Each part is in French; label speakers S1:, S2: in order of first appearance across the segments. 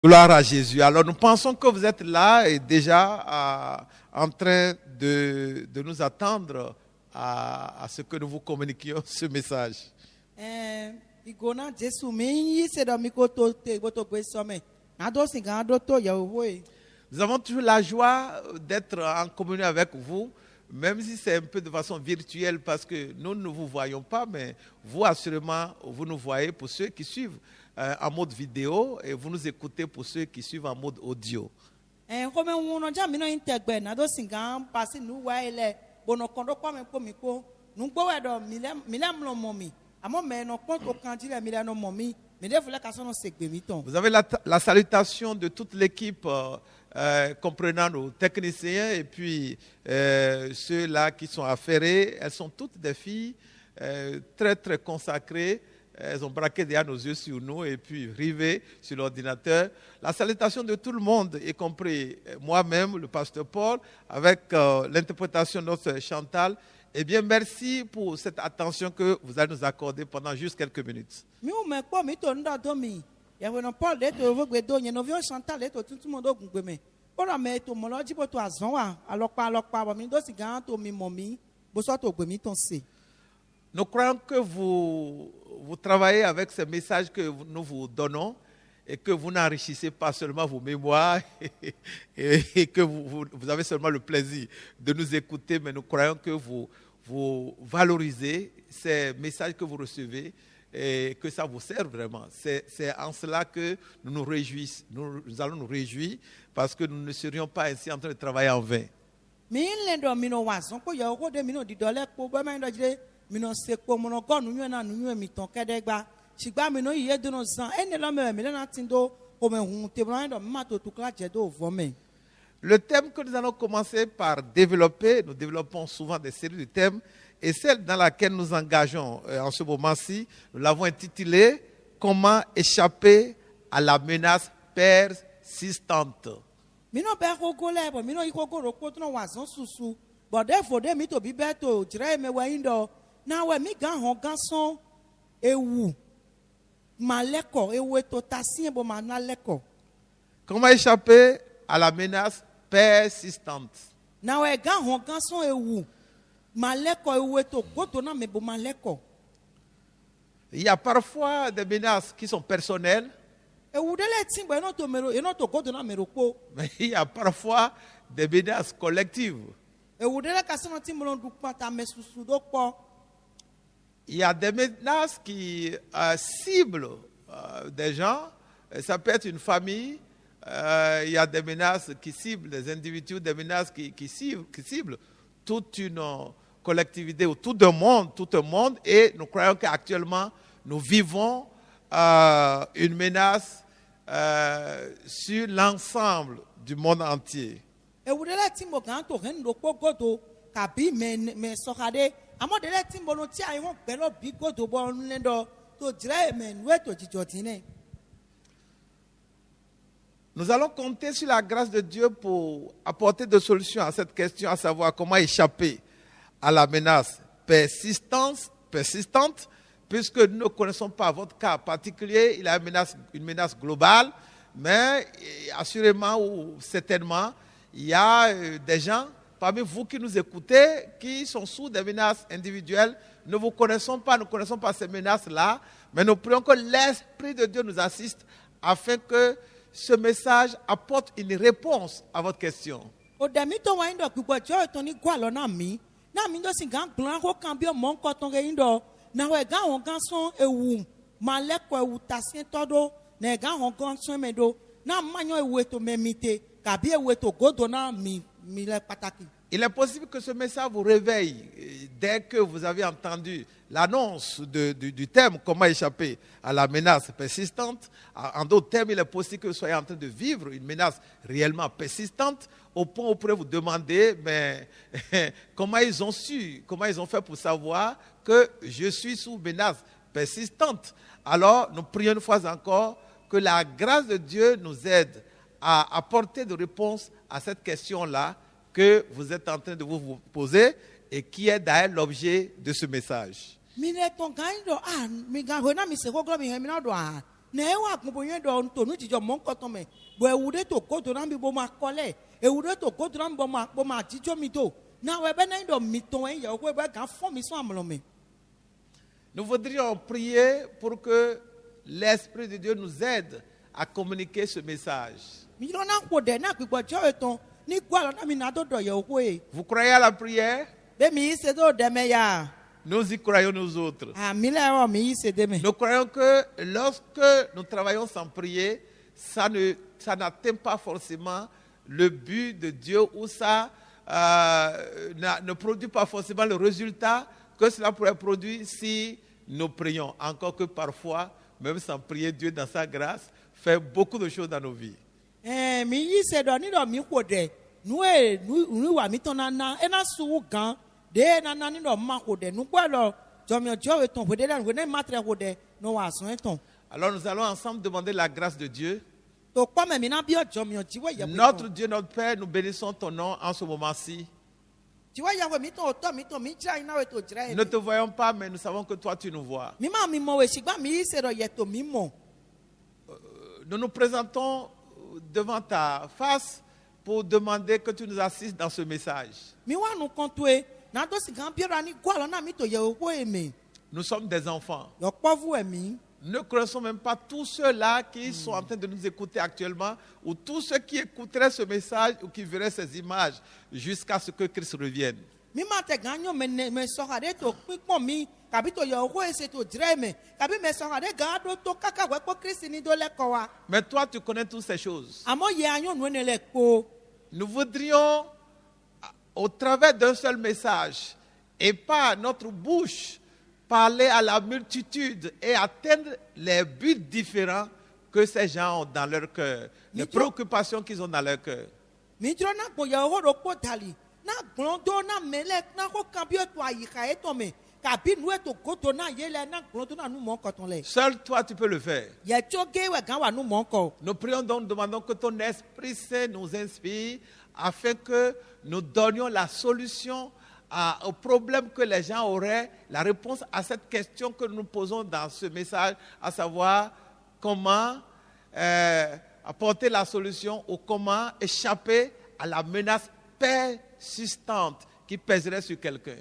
S1: Gloire à Jésus. Alors nous pensons que vous êtes là et déjà en train de nous attendre à ce que nous vous communiquions ce message.
S2: Igona Jesu mi yi se do mi ko to te bo to gbe so me. Na do sin gan do to Yehowa e.
S1: Nous avons toujours la joie d'être en communion avec vous, même si c'est un peu de façon virtuelle parce que nous ne vous voyons pas, mais vous assurément, vous nous voyez pour ceux qui suivent en mode vidéo et vous nous écoutez pour ceux qui suivent en mode audio.
S2: Ko me won no ja mi no integbe na do sin gan pass nu wa ile bono kon do kwa me ko mi ko. Nu gbo we do mi le mlo mo mi. Amo me no kon to kan dire mi le no mo mi. Me de fule ka so no segbe mi ton.
S1: Vous avez la salutation de toute l'équipe comprenant nos techniciens et puis ceux-là qui sont affairés. Elles sont toutes des filles très très consacrées. Elles ont braqué derrière nos yeux sur nous et puis rivé sur l'ordinateur. La salutation de tout le monde, y compris moi-même, le pasteur Paul, avec l'interprétation de notre Chantal. Eh bien, merci pour cette attention que vous allez nous accorder pendant juste quelques minutes.
S2: Mi o me po mi to nda do mi. Ya we no Paul de to wo gbe do yen no vi o Chantal de to tuntun mo do gun gbe me. Ora me to mo lo jibo to azon wa alopa bo mi do si gan to mi mo mi. Bo so to gbe mi ton se.
S1: Nous croyons que vous travaillez avec ces messages que nous vous donnons et que vous n'enrichissez pas seulement vos mémoires et que vous avez seulement le plaisir de nous écouter, mais nous croyons que vous valorisez ces messages que vous recevez et que ça vous sert vraiment. C'est en cela que nous nous réjouissons. Nous allons nous réjouir parce que nous ne serions pas ainsi en train de travailler en vain.
S2: Mi le do mi no wa zon ko yo ko de mi no di dole ko ba ma ndo jire mi no se ko mo no go nu yan na nu mi ton kedegba sigba mi no yiye do no zan ene lo me mi le na tindo ko me hun te blan do ma to tukla je do vo me.
S1: Le thème que nous allons commencer par développer, nous développons souvent des séries de thèmes, et celle dans laquelle nous engageons en ce moment-ci, nous l'avons intitulée « Comment échapper à la menace persistante ».
S2: Mi no be ko go le bo mi no iko go ro ko to no wa zon susu bo de fo de mi to bi be to jire me wa indo na we mi gan hon gan son ewu maleko ewu to tasien bo ma na leko.
S1: Comment échapper à la menace persistante.
S2: Na we gan hon gan son ewu maleko ewu to godo na me bo maleko.
S1: Il y a parfois des menaces qui sont personnelles,
S2: Ewu de le tin bo no to mero e no to godo na mero po.
S1: mais il y a parfois des menaces collectives.
S2: Ewu de le ka se no tin mo du pata me susu do po.
S1: Il y a des menaces qui ciblent des gens. Ça peut être une famille. Il y a des menaces qui ciblent des individus, des menaces qui ciblent toute une collectivité ou tout un monde. Et nous croyons qu'actuellement, nous vivons une menace sur l'ensemble du monde entier.
S2: Ewu de le tin bo gan to hen do po godo ka bi me so kade amo de le tin bo no ti ai won pe lo bi godo bo nle do to jire me nwe to jijo tine.
S1: Nous allons compter sur la grâce de Dieu pour apporter des solutions à cette question, à savoir comment échapper à la menace persistante, puisque nous ne connaissons pas votre cas particulier. Il y a une menace globale, mais assurément ou certainement, il y a des gens parmi vous qui nous écoutez qui sont sous des menaces individuelles. Nous ne connaissons pas ces menaces-là, mais nous prions que l'Esprit de Dieu nous assiste afin que ce message apporte une réponse à votre question.
S2: O de mi to wa indo gbogbo jo to ni gwa lo na mi do sin gan gbon ko kan bi o mo nko ton ge indo na we gan won gan son ewu maleko ewu tasien todo na gan won gan son me do na manyo ewu to memite ka bi ewu to godo na mi le pataki.
S1: Il est possible que ce message vous réveille dès que vous avez entendu l'annonce du thème « Comment échapper à la menace persistante ». En d'autres termes, il est possible que vous soyez en train de vivre une menace réellement persistante au point où vous pourrez vous demander mais, comment ils ont fait pour savoir que je suis sous menace persistante. Alors, nous prions une fois encore que la grâce de Dieu nous aide à apporter des réponses à cette question-là que vous êtes en train de vous poser et qui est d'ailleurs l'objet de ce message.
S2: ne wa gbogbo yẹn dọ̀ ntònú jíjọ mọ́ nkọ́tọ̀ mẹ́ bọ̀ ewúrẹ́ tó kótó náà bí bọ́ máa kọ́lẹ̀ ewúrẹ́ tó kótó náà bí bọ́ máa jíjọ́ mi tó náà wẹ́ bẹ́ náà dọ̀ mi tó ẹ̀ yẹ wẹ́ bẹ́ gàn fọ́ mi sún àmàlọ́ mẹ́.
S1: Nous voudrions prier pour que l'Esprit de Dieu nous aide à communiquer ce message.
S2: mi yọ náà kó dẹ̀ náà gbígbọ́ jọ́ ètò ní gbọ́ àlọ́ náà mi náà tó dọ̀ yẹ wẹ́.
S1: Vous croyez à la prière?
S2: bẹ́ẹ̀ mi yí ṣe tó dẹ̀ mẹ́ yá.
S1: Nous y croyons nous autres.
S2: àmì lẹ́rọ̀ mi yí ṣe dé mẹ́.
S1: Nous croyons que lorsque nous travaillons sans prier, ça n'atteint pas forcément le but de Dieu ou ça ne produit pas forcément le résultat que cela pourrait produire si nous prions. Encore que parfois, même sans prier, Dieu dans sa grâce fait beaucoup de choses dans nos vies.
S2: mi yi se dɔ ni dɔ mi ko dɛ nu wa mi tɔn nana ena sugu gan de nana ni dɔ ma ko dɛ nugbɔ lɔ jɔnmiɔjɔ etɔn ko de la nugbɔ ne ma tɛ ko dɛ ne wa sɔn etɔn.
S1: Alors nous allons ensemble demander la grâce de Dieu.
S2: to kpɔmɛ mi na bi jɔnmiɔji wo yɛ ko
S1: Notre Dieu, notre Père, nous bénissons ton nom en ce moment-ci.
S2: jiwo yɛ ko mi tɔn o tɔ mi tɔn mi jira ina wo to jira
S1: Nous
S2: yɛ.
S1: ne te voyons pas, mais nous savons que toi, tu nous vois.
S2: mi ma mi mɔ o esigba mi yi se dɔ yɛ to mi mɔ.
S1: Nous nous présentons devant ta face pour demander que tu nous assistes dans ce message.
S2: mi wa nu kɔntoe na do si gan biara ni gbɔ alɔ na mi to yɛ o ko eme
S1: Nous sommes des enfants.
S2: yɔ kpɔvu ɛmi.
S1: Nous ne connaissons même pas tous ceux-là qui sont en train de nous écouter actuellement ou tous ceux qui écouteraient ce message ou qui verraient ces images jusqu'à ce que Christ revienne.
S2: mi ma tɛ gan nyɔ mɛ sɔha de to kpikpɔn mi kabi to yɛ o ko ese to jira mɛ kabi mɛ sɔha de gan do to kaka wɛ kpɔ kristi ni do lɛ kɔ wa.
S1: Mais toi, tu connais toutes ces choses.
S2: àmọ́ yẹ anyɔnu ne lɛ kpo.
S1: Nous voudrions, au travers d'un seul message et pas notre bouche, parler à la multitude et atteindre les buts différents que ces gens ont dans leur cœur, les préoccupations qu'ils ont dans leur cœur.
S2: mi dzro na gbɔ yɛ o do kpo dali na gblɔ do na mɛlɛ na ko kan bi o to ayika etɔ mɛ kabi nu eto godo na ye lɛ na gblɔ do na nu mɔ kɔtɔn lɛ.
S1: Seul toi, tu peux le faire.
S2: yɛ tso ge wɛ gan wa nu mɔ kɔ.
S1: Nous prions donc, nous demandons que ton Esprit Saint nous inspire afin que nous donnions la solution au problème que les gens auraient, la réponse à cette question que nous posons dans ce message, à savoir comment apporter la solution ou comment échapper à la menace persistante qui pèserait sur quelqu'un.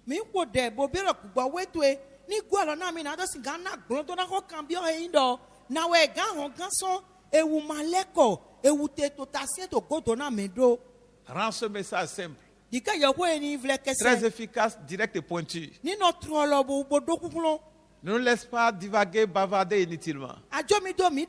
S2: mi ko dɛ bo bi rɛ kugbɔ wetoe ni gu alɔ na mi na do si gan na gblɔ do na ko kan bi o eyin dɔ na wɛ gan hɔn gan sɔn ewu ma lɛ kɔ ewu te to ta se to godo na mi do.
S1: Rends ce message simple,
S2: dika yɛ ko ye ni filɛ
S1: très
S2: kɛsɛ.
S1: efficace, direct et pointu.
S2: ni nɔ trɔlɔ bo do kukulɔ.
S1: Ne nous laisse pas divaguer, bavarder inutilement.
S2: adzo mi do mi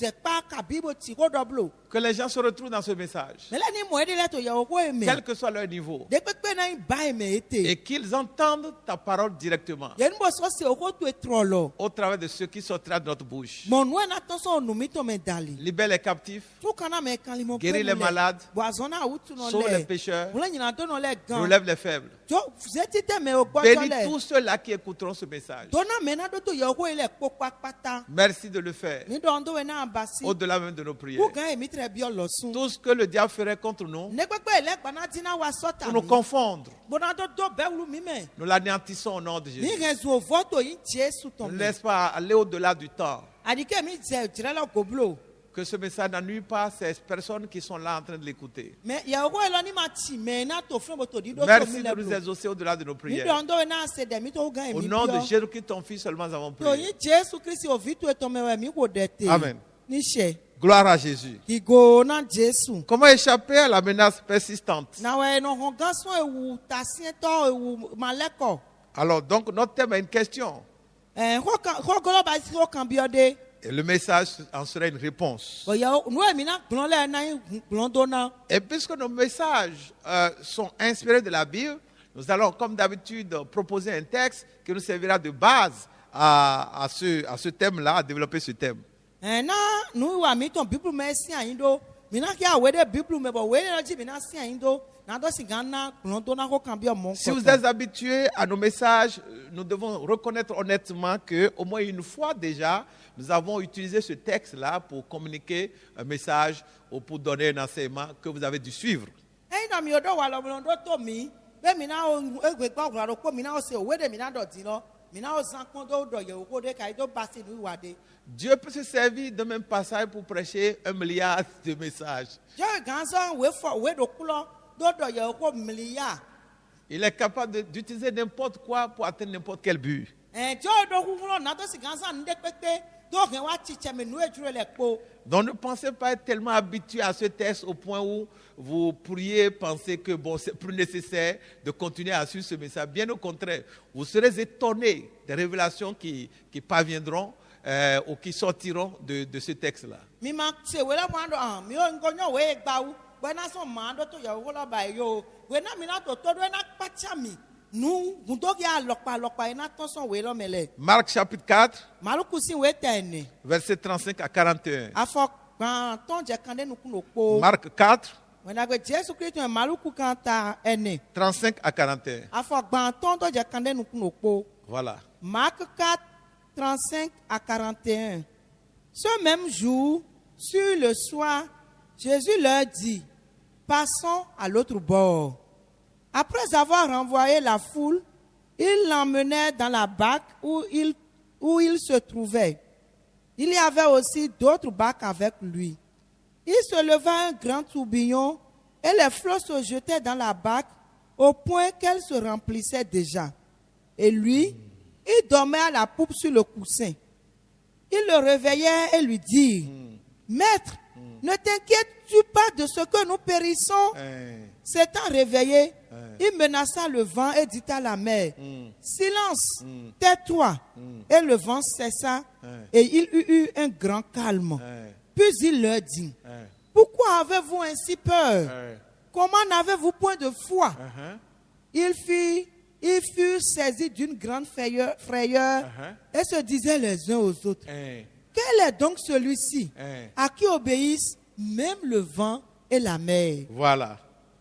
S2: zɛ kpa kabi bo ti ko dɔ blo.
S1: Que les gens se retrouvent dans ce message,
S2: mɛlɛ ni mɔ edi lɛ to yɛ o ko ye
S1: quel
S2: mɛ.
S1: que soit leur niveau,
S2: dekpekpe na yi ba ye mɛ ete.
S1: et qu'ils entendent ta parole directement
S2: yɛn bɔ sɔsi o ko to ye trɔlɔ.
S1: au travers de ce qui sortira de notre bouche.
S2: mɔnu yɛ na tɔsɔn nu mi tɔ mɛ dali.
S1: Libère les captifs,
S2: tu kana mɛ kalimɔ
S1: guéris les malades,
S2: boazɔn na awutu nɔ
S1: sauve les
S2: lɛ.
S1: pécheurs,
S2: wòle nyina do nɔ lɛ gan.
S1: relève les faibles.
S2: jo zeti tɛ mɛ o gbɔdɔ
S1: Bénis
S2: lɛ.
S1: tous ceux-là qui écouteront ce message.
S2: dona mɛ na do to yɛ o ko ye lɛ kpo kpakpata.
S1: Merci de le faire,
S2: ni dɔn do ye na basi.
S1: au-delà même de nos prières.
S2: kó gan ye mi tɛ bi ɔlɔ sun.
S1: Tout ce que le diable ferait contre nous,
S2: nekpekpe yi lɛ gbana dina wa sɔta
S1: pour nous
S2: mi.
S1: confondre,
S2: gbɔna do bɛɛ wulu mi mɛ.
S1: nous l'anéantissons au nom de
S2: ni
S1: Jésus.
S2: réseau voto yi Jésus
S1: Ne
S2: tɔn mɛ.
S1: laisse pas aller au-delà du temps.
S2: adike mi zɛ jira la goblo.
S1: Que ce message n'ennuie pas ces personnes qui sont là en train de l'écouter.
S2: mɛ yɛ ko ye lɔ ni ma ti mɛ n'a to fɛn bɔ to di do to
S1: Merci
S2: mi
S1: de
S2: lɛ
S1: nous
S2: blo.
S1: exaucer au-delà de nos
S2: ni
S1: prières.
S2: dɔn do ye n'a se dɛ mi to gan ye
S1: Au
S2: mi
S1: nom de
S2: biɔ.
S1: Jésus-Christ, ton Fils, seulement nous avons
S2: to
S1: prié.
S2: yi Jésus Kristi o vi to ye tɔn mɛ wɛ mi ko dɛ te.
S1: Amen.
S2: ni sɛ.
S1: Gloire à Jésus.
S2: kigo na Jésus.
S1: Comment échapper à la menace persistante?
S2: na wɛ nɔ hɔn gan sɔn ewu tasiɛtɔ ewu malɛkɔ.
S1: Alors, donc, notre thème est une question.
S2: xɔ gɔlɔ ba si o kan biɔ de.
S1: Et le message en serait une réponse.
S2: o yɛ nu ye mi na gblɔn lɛ na yi gblɔn do na.
S1: Et puisque nos messages sont inspirés de la Bible, nous allons, comme d'habitude, proposer un texte qui nous servira de base à ce thème-là, à développer ce thème.
S2: na nu wa mi tɔn bibulu mɛ si anyi do mi na kí awo de bibulu mɛ bɔ wo ye lɔ dzi mi na si anyi do na dɔ si gan na gblɔn do na ko kan biɔ mɔ
S1: Si vous êtes habitués à nos messages, nous devons reconnaître honnêtement qu'au moins une fois déjà, nous avons utilisé ce texte-là pour communiquer un message ou pour donner un enseignement que vous avez dû suivre.
S2: eyi na mi o dɔ wa lɔmɔlɔ do to mi bɛ mi na o egbe gbɔ wura do ko mi na o se o we de mi na dɔ di lɔ mina o zan kon do do ye ko de kai do basi nu wade
S1: Dieu peut se servir de même passage pour prêcher 1 milliard de messages.
S2: je ganzo we fo we do kulo do ye ko milia
S1: Il est capable d'utiliser n'importe quoi pour atteindre n'importe quel but.
S2: jo do kulo na do si ganzo nde pete do gen wa chiche me nu ejure le po.
S1: Donc ne pensez pas être tellement habitué à ce texte au point où vous pourriez penser que bon, c'est plus nécessaire de continuer à suivre ce message. Bien au contraire, vous serez étonnés des révélations qui parviendront ou qui sortiront de ce texte-là.
S2: Mi ma se we la mando mi o ngonyo we gba wu we na so mando to ye wo la ba yo we na mi na to do na pacha mi nu gundo ya lokpa na to so we lo mele
S1: Marc chapitre 4,
S2: maluku si we tene
S1: versets 35 à 41.
S2: afọ gban ton je kande nu kun opo
S1: Marc 4,
S2: we na gbe Jesu Kristo maluku kan ta ene
S1: 35 à 41.
S2: afọ gban ton to je kande nu kun opo.
S1: Voilà.
S2: Marc 4, 35 à 41. Ce même jour, sur le soir, Jésus leur dit, passons à l'autre bord. Après avoir renvoyé la foule, ils l'emmenèrent dans la barque où il se trouvait. Il y avait aussi d'autres barques avec lui. Il se leva un grand tourbillon et les flots se jetaient dans la barque au point qu'elle se remplissait déjà. Et lui, il dormait à la poupe sur le coussin. Il le réveillait et lui dit, Maître, ne t'inquiètes-tu pas de ce que nous périssons? S'étant réveillé, il menaça le vent et dit à la mer, Silence, tais-toi. Et le vent cessa et il eut un grand calme. Puis il leur dit, pourquoi avez-vous ainsi peur? Comment n'avez-vous point de foi? Ils furent saisis d'une grande frayeur et se disaient les uns aux autres, quel est donc celui-ci à qui obéissent même le vent et la mer?
S1: Voilà.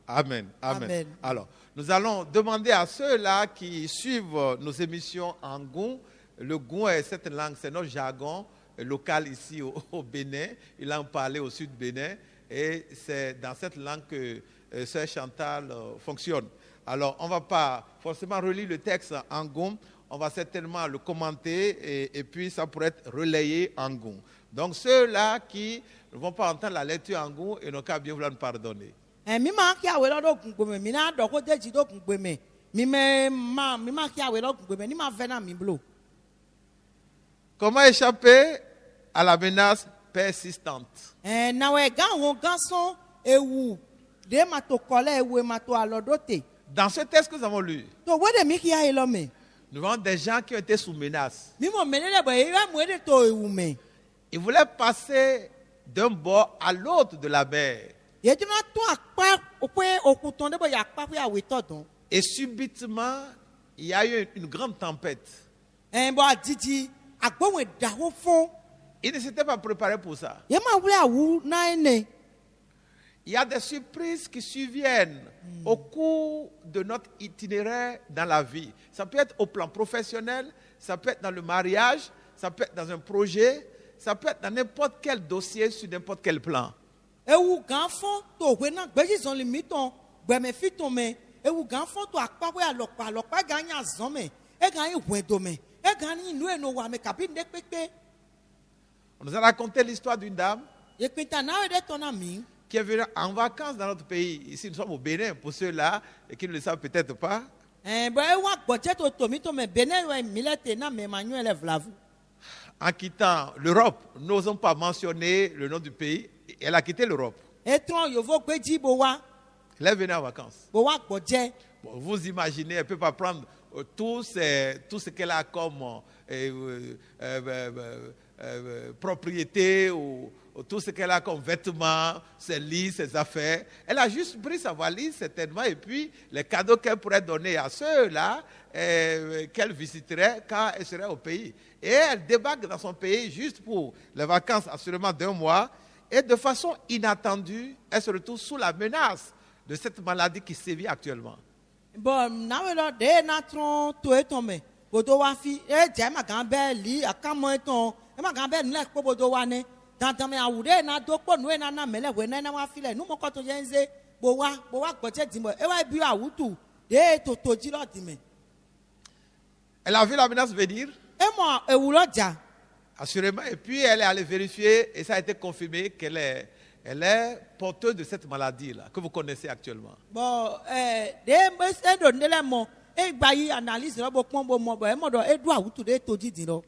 S1: Amen.
S2: Amen.
S1: Alors, nous allons demander à ceux-là qui suivent nos émissions en Goun. Le Goun est cette langue, c'est notre jargon local ici au Bénin. Il en parlait au sud du Bénin. Et c'est dans cette langue que Sœur Chantal fonctionne. Alors, on ne va pas forcément relire le texte en Goun. On va certainement le commenter et puis ça pourrait être relayé en Goun. Donc, ceux-là qui ne vont pas entendre la lecture en Goun et n'ont qu'à bien vouloir nous pardonner.
S2: Mi ma kia we lo do gungbe mi na do ko deji do gungbe me mi ma kia we lo gungbe me ni ma ve na mi blo.
S1: Comment échapper à la menace persistante?
S2: Na we gan won gan son ewu de ma to kole ewu ma to alodote.
S1: Dans ce texte que nous avons lu,
S2: To we de mi kia elo me.
S1: nous avons des gens qui ont été sous menace.
S2: Mi mo menele bo e mo de to ewu me.
S1: Ils voulaient passer d'un bord à l'autre de la mer.
S2: Ye tu na to akpa ope okuton de bo ya akpa ya we to don.
S1: Et subitement, il y a eu une grande tempête.
S2: Bo adiji agbo we da wo fun.
S1: Ils ne s'étaient pas préparés pour ça.
S2: Ye ma wule awu na ene.
S1: Il y a des surprises qui surviennent au cours de notre itinéraire dans la vie. Ça peut être au plan professionnel, ça peut être dans le mariage, ça peut être dans un projet, ça peut être dans n'importe quel dossier, sur n'importe quel plan.
S2: Ewu gan fun to we na gbeji zon limiton gbe me fi ton me ewu gan fun to akpa we alopa gan nya zon me e gan yi hwen do me e gan ni nu eno wa me kabi nde pepe
S1: On nous a raconté l'histoire d'une dame
S2: ye pinta na we de ton ami
S1: qui est venue en vacances dans notre pays. Ici, nous sommes au Bénin, pour ceux-là qui ne le savent peut-être pas.
S2: bo e wa gboje to mi to me bene we milete na me manuel vlavu
S1: En quittant l'Europe, n'osons pas mentionner le nom du pays. Elle a quitté l'Europe.
S2: e tron yovo gbeji bo wa
S1: Elle est venue en vacances.
S2: gboje
S1: Bon, vous imaginez, elle ne peut pas prendre tout ce qu'elle a comme propriété ou tout ce qu'elle a comme vêtements, ses lits, ses affaires. Elle a juste pris sa valise certainement et puis les cadeaux qu'elle pourrait donner à ceux-là qu'elle visiterait quand elle serait au pays. Et elle débarque dans son pays juste pour les vacances absolument d'1 mois et de façon inattendue, elle se retrouve sous la menace de cette maladie qui sévit actuellement.
S2: bon na we lo de na tron to e ton me bodo wa fi e je ma gan be li akamo e ton e ma gan be nle po bodo wa ne dandan me awude na do po nu e na mele we na wa fi le nu mo ko to je nze bo wa gboje di mo e wa bi awutu de to ji lo di me.
S1: Elle a vu la menace venir,
S2: emo ewulo dza
S1: assurément, et puis elle est allée vérifier et ça a été confirmé qu'elle est porteuse de cette maladie-là que vous connaissez actuellement.
S2: bon de edo ne le mo egba yi analyse lo bo pon bo mo bo emo do edu awutu de to didi lo.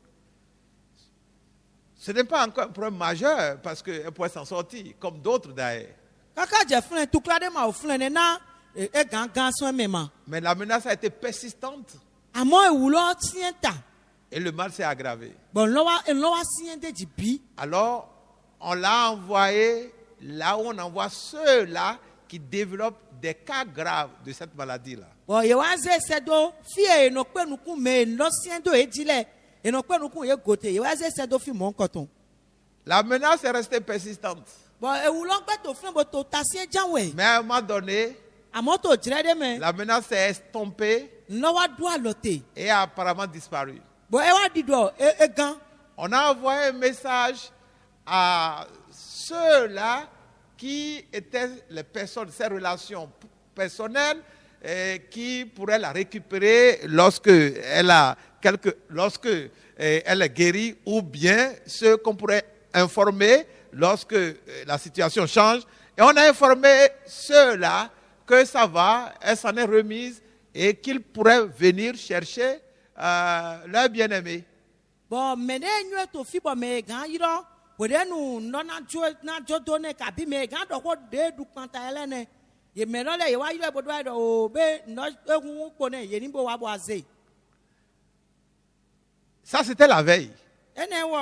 S1: Ce n'est pas encore un problème majeur parce qu'elle pourrait s'en sortir, comme d'autres d'ailleurs.
S2: Kaka je flen tukla de ma o flen ne na e gangan so me ma.
S1: Mais la menace a été persistante
S2: Amo ewulo tienta.
S1: et le mal s'est aggravé.
S2: Bon lo wa sien de jibi.
S1: Alors, on l'a envoyé là où on envoie ceux-là qui développent des cas graves de cette maladie-là.
S2: Bon ye wa ze se do fie no pe nuku me no sien do ejile. E no pe nuku ye gote ye wa ze se do fi mon koton.
S1: La menace est restée persistante.
S2: Bon ewulo gbe to flen bo to tasien janwe.
S1: Mais à un moment donné,
S2: Amo to jire de me.
S1: la menace s'est estompée
S2: No wa do alote.
S1: et a apparemment disparu.
S2: Bon e wa dido e gan.
S1: On a envoyé un message à ceux-là qui étaient les personnes, ces relations personnelles, qui pourraient la récupérer lorsque elle est guérie, ou bien ceux qu'on pourrait informer lorsque la situation change. Et on a informé ceux-là que ça va, elle s'en est remise et qu'ils pourraient venir chercher leur bien-aimé.
S2: Bon mene nyue to fi bo me gan yiro. Wede nu no na jo do ne ka bi me gan do ko de du panta ele ne. Ye me no le ye wa yiro bo do o be no ehun po ne ye ni bo wa bo aze.
S1: Ça, c'était la veille.
S2: Ene wo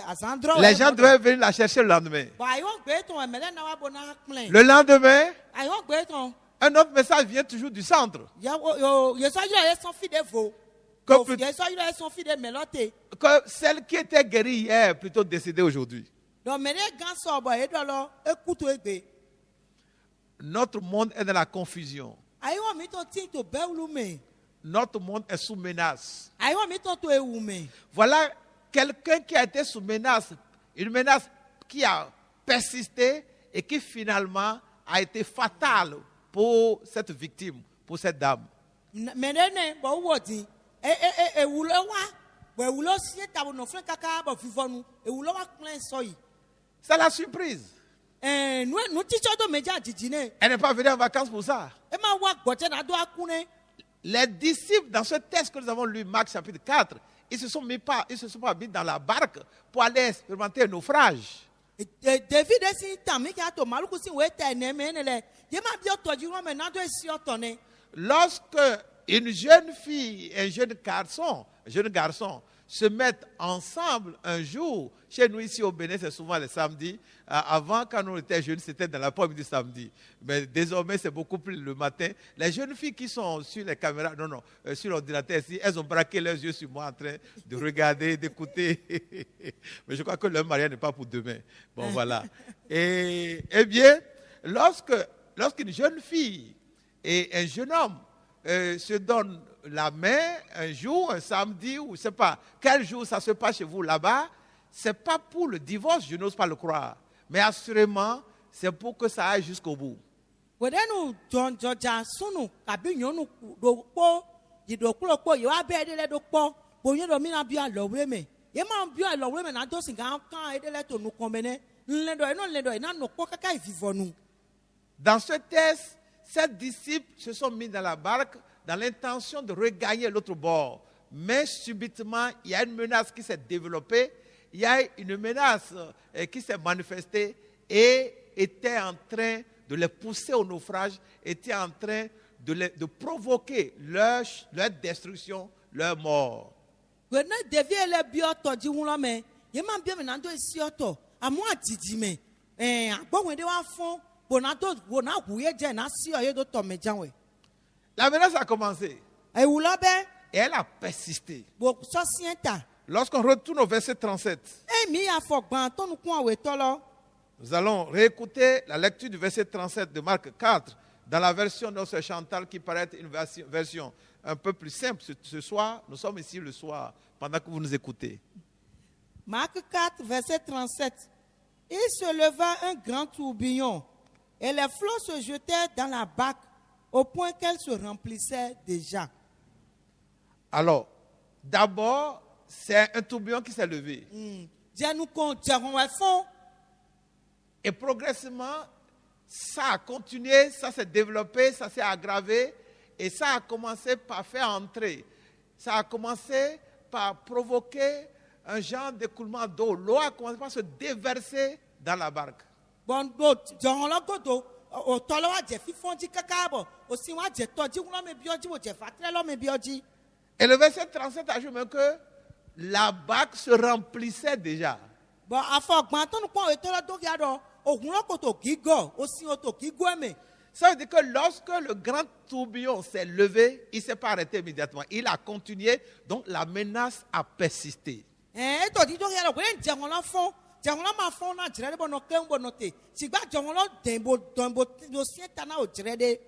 S2: asandro.
S1: Les gens devaient venir la chercher le lendemain.
S2: Bon ayo gbe ton me le na wa bo na plan.
S1: Le lendemain,
S2: Ayo gbe ton.
S1: un autre message vient toujours du centre.
S2: Ye so yiro ye son fi de vo.
S1: Que,
S2: Ye so yiro ye son fi de melote.
S1: que celle qui était guérie hier est plutôt décédée aujourd'hui.
S2: Donc mene gan so bo e do lo ekuto egbe.
S1: Notre monde est dans la confusion.
S2: Ayo mi to tin to bewlu me.
S1: Notre monde est sous menace.
S2: Ayo mi to ewu me.
S1: Voilà quelqu'un qui a été sous menace. Une menace qui a persisté et qui finalement a été fatale pour cette victime, pour cette dame.
S2: Menene bo wodi ewulo wa bo ewulo sie tabo no flen kaka bo fifonu ewulo wa plan soyi
S1: C'est la surprise.
S2: nu ticho do meja jijine
S1: Elle n'est pas venue en vacances pour ça.
S2: e ma wa gbote na do akune.
S1: Les disciples, dans ce texte que nous avons lu, Marc chapitre 4, ils se sont pas mis dans la barque pour aller expérimenter un naufrage.
S2: David si tami ka to maluku si we te ne menele ye ma bi otoji ro me na do esi otone.
S1: Lorsque une jeune fille et un jeune garçon se mettent ensemble un jour, chez nous ici au Bénin, c'est souvent le samedi. Avant, quand nous étions jeunes, c'était dans l'après-midi du samedi. Mais désormais, c'est beaucoup plus le matin. Les jeunes filles qui sont sur les caméras, sur l'ordinateur ici, elles ont braqué leurs yeux sur moi en train de regarder, d'écouter. Mais je crois que leur mariage n'est pas pour demain. Bon, voilà. Et bien, lorsqu'une jeune fille et un jeune homme se donnent la main un jour, un samedi, ou je ne sais pas quel jour ça se passe chez vous là-bas, ce n'est pas pour le divorce, je n'ose pas le croire. Mais assurément, c'est pour que ça aille jusqu'au bout.
S2: Wedenu jonjoja sunu kabi nyonu do po yido kulo po yo abe de le do po bo yin do mi na bi alowre me ye ma bi alowre me na do singa kan edele to nu konbene nle do na no po kaka vivonu.
S1: Dans ce texte, ces disciples se sont mis dans la barque dans l'intention de regagner l'autre bord. Mais subitement, il y a une menace qui s'est développée, il y a une menace qui s'est manifestée et était en train de les pousser au naufrage, était en train de provoquer leur destruction, leur mort.
S2: Wena devi ele bi oto ji wun lo me ye ma bi me na do esi oto amu atiji me agbo de wa fun bonato wona huye je na si oye do to me janwe.
S1: La menace a commencé
S2: Ewulo be
S1: et elle a persisté.
S2: bo so sienta
S1: Lorsqu'on retourne au verset 37,
S2: mi ya fo gban to nu kun awe to lo.
S1: nous allons réécouter la lecture du verset 37 de Marc 4 dans la version de notre Chantal qui paraît être une version un peu plus simple ce soir. Nous sommes ici le soir pendant que vous nous écoutez.
S2: Marc 4, verset 37. Il se leva un grand tourbillon et les flots se jetèrent dans la barque au point qu'elle se remplissait déjà.
S1: Alors, D'abord, c'est un tourbillon qui s'est levé.
S2: dze nu kɔn dze xɔ wɔ fɔn
S1: Et progressivement, ça a continué, ça s'est développé, ça s'est aggravé. Et ça a commencé par faire entrer. Ça a commencé par provoquer un genre d'écoulement d'eau. L'eau a commencé par se déverser dans la barque.
S2: bɔn do dze xɔ la godo o tɔ la wa dze fifɔn dzi kaka bɔ o si wa dze tɔ dzi wlɔ mi biɔ dzi o dze fatre lɔ mi biɔ dzi.
S1: Et le verset 37 ajoute même que la barque se remplissait déjà.
S2: bɔn afɔ gbãtɔ nu kpɔn o tɔ la do via dɔ o hun lɔ koto k'i gɔ o si o to k'i gɔ eme.
S1: Ça veut dire que lorsque le grand tourbillon s'est levé, il ne s'est pas arrêté immédiatement. Il a continué, donc la menace a persisté.
S2: Eto di do via dɔ wele dze xɔ la fɔn dze xɔ la ma fɔn na dzre de bɔ nɔ keŋ bɔ nɔ te sigba dze xɔ la dɔnbo do si ta na o dzre de.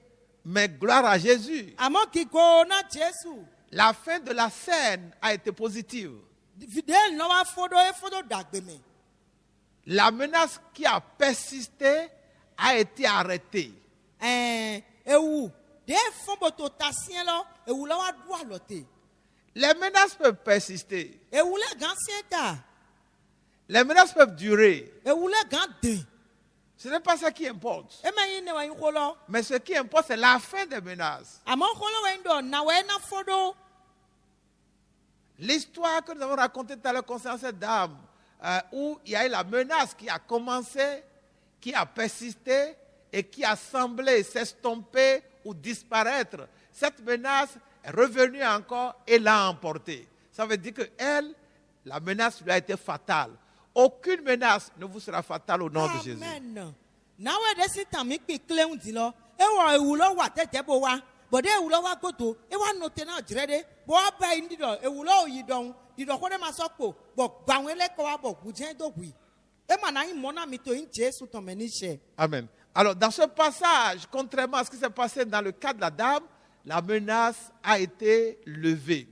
S1: Mais gloire à Jésus.
S2: àmọ́ k'i go na Jesu.
S1: La fin de la scène a été positive.
S2: Fidèle n'en va fodo et fodo d'agbeme.
S1: La menace qui a persisté a été arrêtée.
S2: Ewu de fond boto tasien lo ewu la wa do alote.
S1: Les menaces peuvent persister.
S2: Ewu le gan sien ta.
S1: Les menaces peuvent durer.
S2: Ewu le gan de.
S1: Ce n'est pas ça qui importe.
S2: E ma yin ne wa yin kholo.
S1: Mais ce qui importe, c'est la fin des menaces.
S2: Àmọ́ kholo wa ndo na wa na fodo.
S1: L'histoire que nous avons racontée tout à l'heure concernant cette dame, où il y a eu la menace qui a commencé, qui a persisté et qui a semblé s'estomper ou disparaître. Cette menace est revenue encore et l'a emportée. Ça veut dire que elle, la menace lui a été fatale. Aucune menace ne vous sera fatale au nom de Jésus.
S2: Amen. Na wa de si tan mi pe kleun di lo. E wo ewu lo wa tete bo wa. Bode ewu lo wa goto. E wa no te na jire de. Bo ba indi do ewu lo yi don. Di do ko de ma so po. Bo gba won le ko wa bo gujen do wi. E ma na yin mo na mi to in Jesu to me ni se.
S1: Amen. Alors, dans ce passage, contrairement à ce qui s'est passé dans le cas de la dame, la menace a été levée.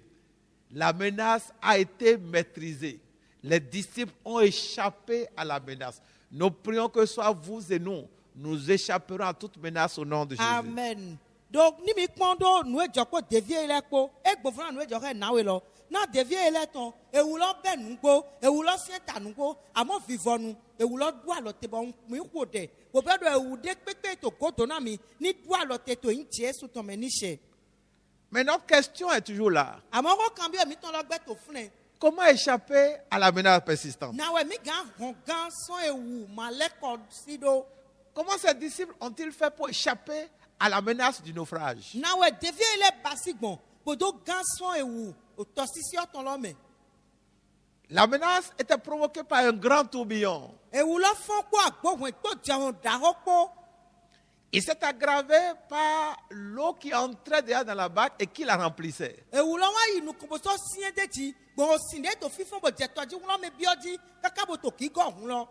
S1: La menace a été maîtrisée. Les disciples ont échappé à la menace. Nous prions que ce soit vous et nous échapperons à toute menace au nom de Jésus.
S2: Amen. Donc ni mi kpondo nu ejo ko devie ile po. E gbo fun nu ejo ke nawe lo. Na devie ile ton ewu lo be nu gbo, ewu lo sien ta nu gbo, amo vivonu, ewu lo du alote bon mi wo de. Bo be do ewu de pepe to godo na mi ni du alote to in Jesu to me ni se.
S1: Mais notre question est toujours là.
S2: Amo ko kan bi mi ton lo gbe to fun e.
S1: Comment échapper à la menace persistante?
S2: Na we mi gan hon gan so ewu maleko sido.
S1: Comment ces disciples ont-ils fait pour échapper à la menace du naufrage?
S2: Na we devie ile basigbon, bodo gan so ewu o to sisi o ton lo me.
S1: La menace était provoquée par un grand tourbillon.
S2: Ewu lo fon po agbohun to jehun da hopo.
S1: Il s'est aggravé par l'eau qui entrait déjà dans la barque et qui la remplissait.
S2: Ewu lo wa yi nu ko so sien de ti, bo sin de to fifon bo je toji won me bioji, kaka bo to ki go hun lo.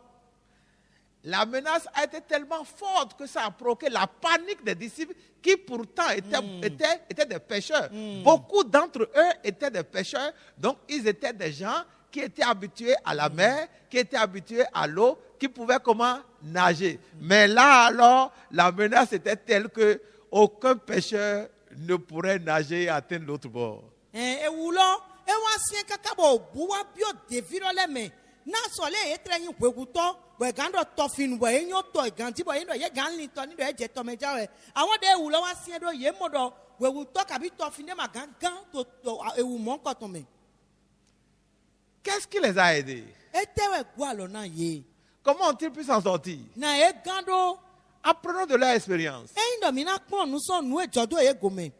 S1: La menace a été tellement forte que ça a provoqué la panique des disciples qui pourtant étaient des pêcheurs. Beaucoup d'entre eux étaient des pêcheurs, donc ils étaient des gens qui étaient habitués à la mer, qui étaient habitués à l'eau, qui pouvaient comment nager. Mais là alors, la menace était telle que aucun pêcheur ne pourrait nager et atteindre l'autre bord.
S2: Ewu lo, e wa sien kaka bo bu wa bio devi lo le me. Na so le e tre yin wewu to, we gan do to fin we yin to gan ti bo yin do ye gan lin to ni do e je to meja we. Awon de ewu lo wa sien do ye mo do wewu to ka bi to fin de ma gan to ewu mo nko to me.
S1: Qu'est-ce qui les a aidés?
S2: E te we gwa lo na ye.
S1: Comment ont-ils pu s'en sortir?
S2: Na e gan do
S1: Apprenons de leur expérience.
S2: e yin do mi na pon nu so nu e jodo e gome.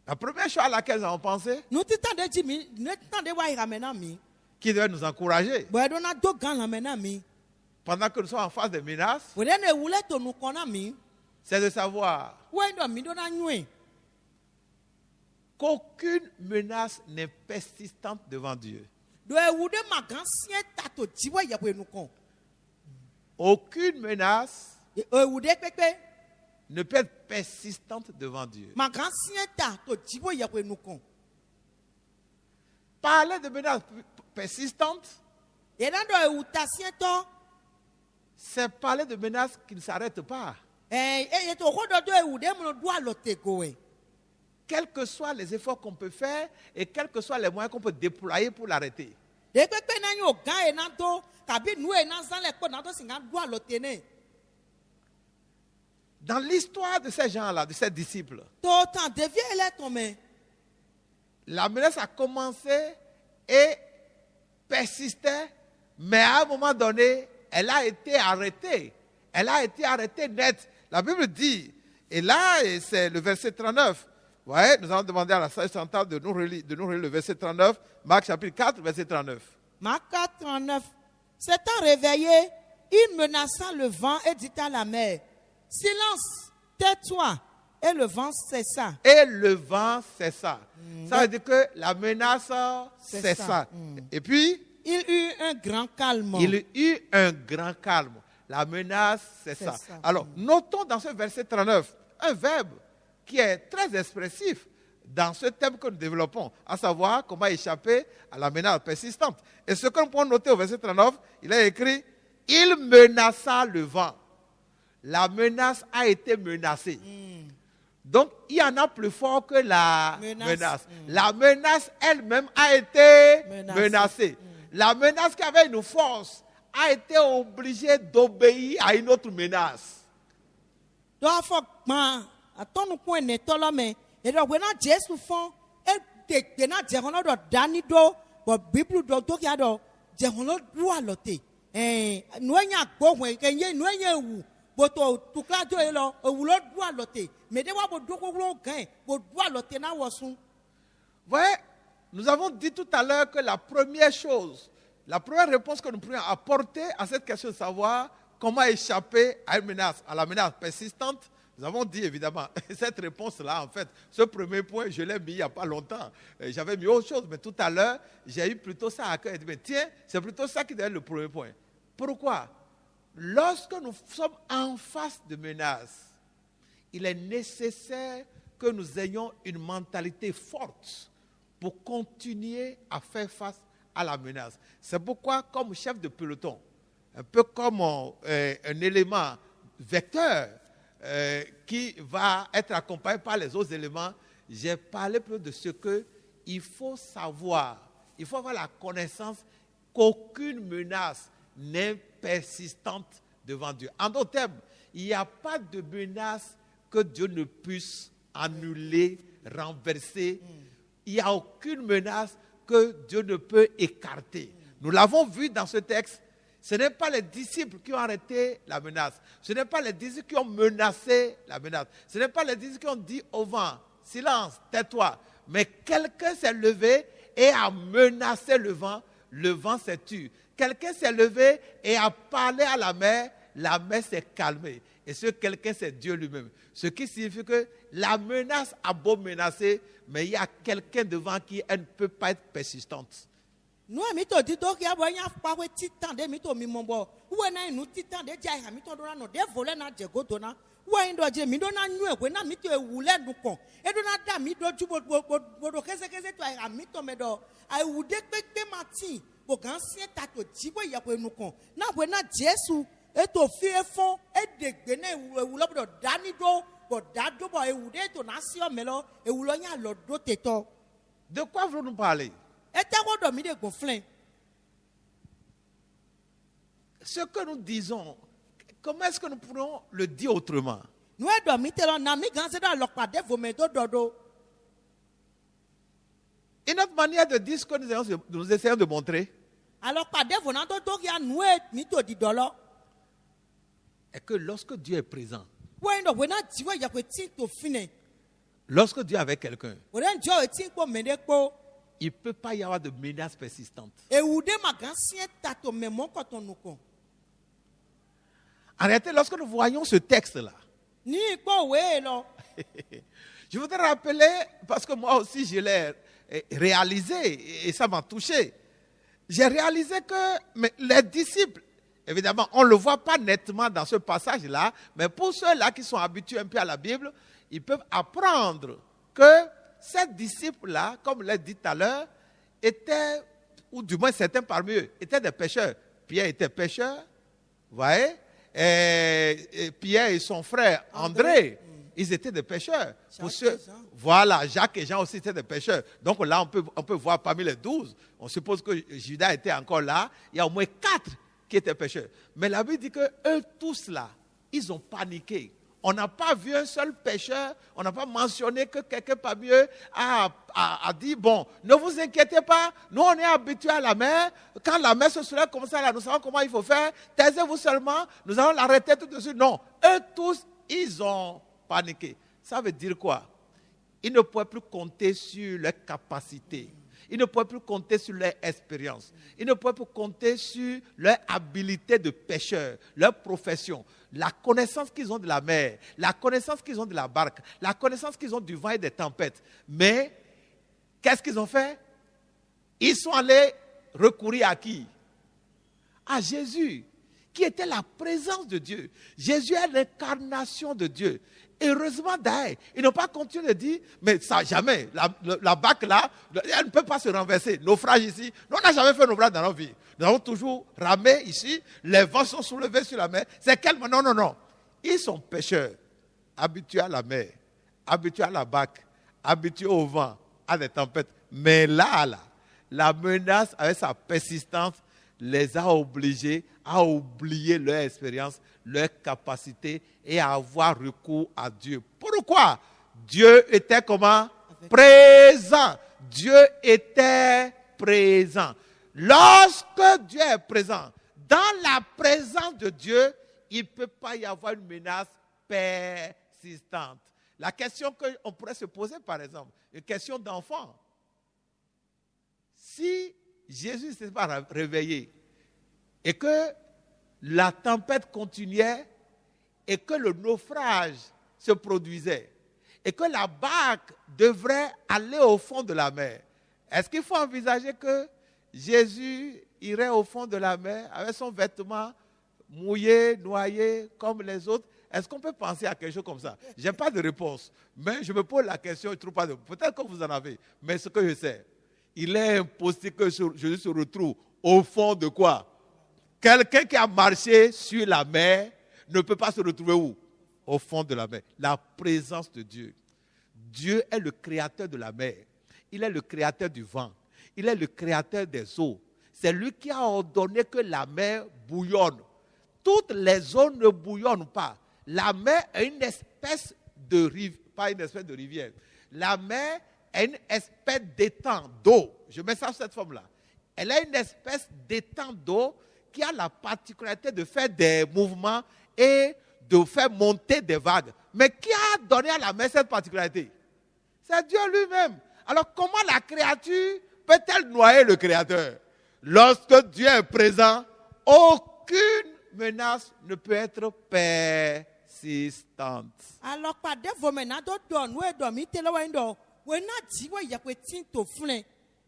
S1: La première chose à laquelle nous avons pensé,
S2: Nu ti tan de ji mi, ne tan de wa ira me na mi.
S1: qui devait nous encourager,
S2: Bo e do na do gan la me na mi.
S1: pendant que nous sommes en face des menaces,
S2: We de ne wule to nu kon na mi.
S1: c'est de savoir
S2: We ndo mi do na nyue.
S1: qu'aucune menace n'est persistante devant Dieu.
S2: Do ewu de ma gan sien ta to jiwe ye we nu kon.
S1: Aucune menace
S2: Ewu de pepe
S1: ne peut être persistante devant Dieu.
S2: ma gan sien ta to jiwe ye we nu kon.
S1: Parler de menaces persistantes,
S2: E dan do ewu ta sien to
S1: c'est parler de menaces qui ne s'arrêtent pas.
S2: e to ho do ewu de mo do alote go we.
S1: quels que soient les efforts qu'on peut faire et quels que soient les moyens qu'on peut déployer pour l'arrêter.
S2: Dekpekpe na nyo gan ena do kabi nu ena zan le kpo na do singa do alotene.
S1: Dans l'histoire de ces gens-là, de ces disciples,
S2: To tan devie ele tome.
S1: la menace a commencé et persistait, mais à un moment donné, elle a été arrêtée. Elle a été arrêtée net. La Bible dit, et là, et c'est le verset 39. Vous voyez, nous allons demander à la salle centrale de nous relire le verset 39, Marc chapitre 4, verset 39.
S2: Marc 39. S'étant réveillé, il menaça le vent et dit à la mer, silence, tais-toi. Et le vent cessa.
S1: Et le vent cessa. Ça veut dire que la menace cessa. Et puis,
S2: Il eut un grand calme.
S1: il eut un grand calme. La menace cessa.
S2: Cessa.
S1: Alors, notons dans ce verset 39 un verbe qui est très expressif dans ce thème que nous développons, à savoir comment échapper à la menace persistante. Et ce que nous pouvons noter au verset 39, il est écrit, il menaça le vent. La menace a été menacée. Donc, il y en a plus fort que la menace. La menace elle-même a été menacée. La menace qui avait une force a été obligée d'obéir à une autre menace.
S2: Do afɔ gbã atɔnu kún ene tɔlɔ mɛ eɖɔ wena Jesu fɔn edegbe na dzehɔnɔ dɔ dani do bɔ biblu dɔ dɔkia dɔ dzehɔnɔ du alɔ te nue nya gbɔhɔn ke nye nue nye ewu boto tukla do ye lɔ ewu lɔ du alɔ te mɛ de wa bo do koklo gɛn bo du alɔ te na wɔsun.
S1: Vous voyez, nous avons dit tout à l'heure que la première chose, la première réponse que nous pourrions apporter à cette question de savoir comment échapper à une menace, à la menace persistante, nous avons dit évidemment, cette réponse-là, en fait, ce premier point, je l'ai mis il n'y a pas longtemps. J'avais mis autre chose, mais tout à l'heure, j'ai eu plutôt ça à cœur. Mais tiens, c'est plutôt ça qui doit être le premier point. Pourquoi? Lorsque nous sommes en face de menaces, il est nécessaire que nous ayons une mentalité forte pour continuer à faire face à la menace. C'est pourquoi, comme chef de peloton, un peu comme un élément vecteur qui va être accompagné par les autres éléments, j'ai parlé plus de ce qu'il faut savoir, il faut avoir la connaissance qu'aucune menace n'est persistante devant Dieu. En d'autres termes, il n'y a pas de menace que Dieu ne puisse annuler, renverser. Il n'y a aucune menace que Dieu ne peut écarter. Nous l'avons vu dans ce texte. Ce n'est pas les disciples qui ont arrêté la menace. Ce n'est pas les disciples qui ont menacé la menace. Ce n'est pas les disciples qui ont dit au vent, silence, tais-toi. Mais quelqu'un s'est levé et a menacé le vent s'est tu. Quelqu'un s'est levé et a parlé à la mer s'est calmée. Et ce quelqu'un, c'est Dieu lui-même. Ce qui signifie que la menace a beau menacer, mais il y a quelqu'un devant qui elle ne peut pas être persistante.
S2: Nous amito dit donc ya bo nya pa we titan de mito mi mombo we na nu titan de jai ha mito do na no de vole na je godo na we ndo je mi do na nyu e we na mito e wule nu kon e do na da mi do ju bo kese to ha mito me do ai wu de pepe mati bo gan sie ta to ji bo ya ko nu kon na we na Jesu e to fi e fon e degbe na e wu lo do dani do bo da do bo e wu de to na si o me lo e wu lo nya lo do te to.
S1: De quoi voulons-nous parler? Ce que nous disons, comment est-ce que nous pourrons le dire autrement? Une autre manière de dire ce que nous essayons de montrer est que lorsque Dieu est présent, lorsque Dieu est avec quelqu'un, il ne peut pas y avoir de menace persistante. En réalité, lorsque nous voyons ce texte-là, je voudrais rappeler, parce que moi aussi je l'ai réalisé et ça m'a touché. J'ai réalisé que les disciples, évidemment, on ne le voit pas nettement dans ce passage-là, mais pour ceux-là qui sont habitués un peu à la Bible, ils peuvent apprendre que ces disciples-là, comme je l'ai dit tout à l'heure, étaient, ou du moins certains parmi eux, étaient des pêcheurs. Pierre était pêcheur, vous voyez, et Pierre et son frère André ils étaient des pécheurs. Pour
S2: Jacques
S1: ceux,
S2: et Jean.
S1: voilà, Jacques et Jean aussi étaient des pécheurs. Donc là, on peut voir parmi les 12, on suppose que Judas était encore là. Il y a au moins 4 qui étaient pécheurs. Mais la Bible dit que eux tous là, ils ont paniqué. On n'a pas vu un seul pécheur, on n'a pas mentionné que quelqu'un parmi eux a dit, bon, ne vous inquiétez pas, nous on est habitués à la mer, quand la mer se soulève comme ça, là, nous savons comment il faut faire, taisez-vous seulement, nous allons l'arrêter tout de suite. Non, eux tous, ils ont paniqué. Ça veut dire quoi? Ils ne pouvaient plus compter sur leurs capacités. Ils ne pouvaient plus compter sur leur expérience. Ils ne pouvaient plus compter sur leur habilité de pêcheur, leur profession, la connaissance qu'ils ont de la mer, la connaissance qu'ils ont de la barque, la connaissance qu'ils ont du vent et des tempêtes. Mais, qu'est-ce qu'ils ont fait? Ils sont allés recourir à qui? À Jésus, qui était la présence de Dieu. Jésus est l'incarnation de Dieu. Heureusement d'ailleurs, ils n'ont pas continué de dire, mais ça jamais, la barque là, elle ne peut pas se renverser. Naufrage ici, nous on n'a jamais fait naufrage dans nos vies. Nous avons toujours ramé ici, les vents sont soulevés sur la mer. C'est calme, non. Ils sont pêcheurs, habitués à la mer, habitués à la barque, habitués au vent, à des tempêtes. Mais là, la menace avec sa persistance les a obligés à oublier leur expérience, leur capacité et à avoir recours à Dieu. Pourquoi? Dieu était comment? Présent. Dieu était présent. Lorsque Dieu est présent, dans la présence de Dieu, il ne peut pas y avoir une menace persistante. La question qu'on pourrait se poser, par exemple, une question d'enfant. Si Jésus ne s'est pas réveillé et que la tempête continuait et que le naufrage se produisait et que la barque devrait aller au fond de la mer, est-ce qu'il faut envisager que Jésus irait au fond de la mer avec son vêtement mouillé, noyé comme les autres? Est-ce qu'on peut penser à quelque chose comme ça? Je n'ai pas de réponse, mais je me pose la question, je ne trouve pas de... Peut-être que vous en avez, mais ce que je sais, il est impossible que Jésus se retrouve au fond de quoi? Quelqu'un qui a marché sur la mer ne peut pas se retrouver où? Au fond de la mer. La présence de Dieu. Dieu est le créateur de la mer. Il est le créateur du vent. Il est le créateur des eaux. C'est lui qui a ordonné que la mer bouillonne. Toutes les eaux ne bouillonnent pas. La mer est une espèce de rivière, pas une espèce de rivière. La mer est une espèce d'étang d'eau. Je mets ça sous cette forme-là. Elle est une espèce d'étang d'eau qui a la particularité de faire des mouvements et de faire monter des vagues. Mais qui a donné à la mer cette particularité? C'est Dieu lui-même. Alors comment la créature peut-elle noyer le Créateur? Lorsque Dieu est présent, aucune menace ne peut être persistante.
S2: Alors, pas de vos menaces, d'autres, nous et dormi, t'es là, on a dit, ouais, il y a quoi, tiens, to flin.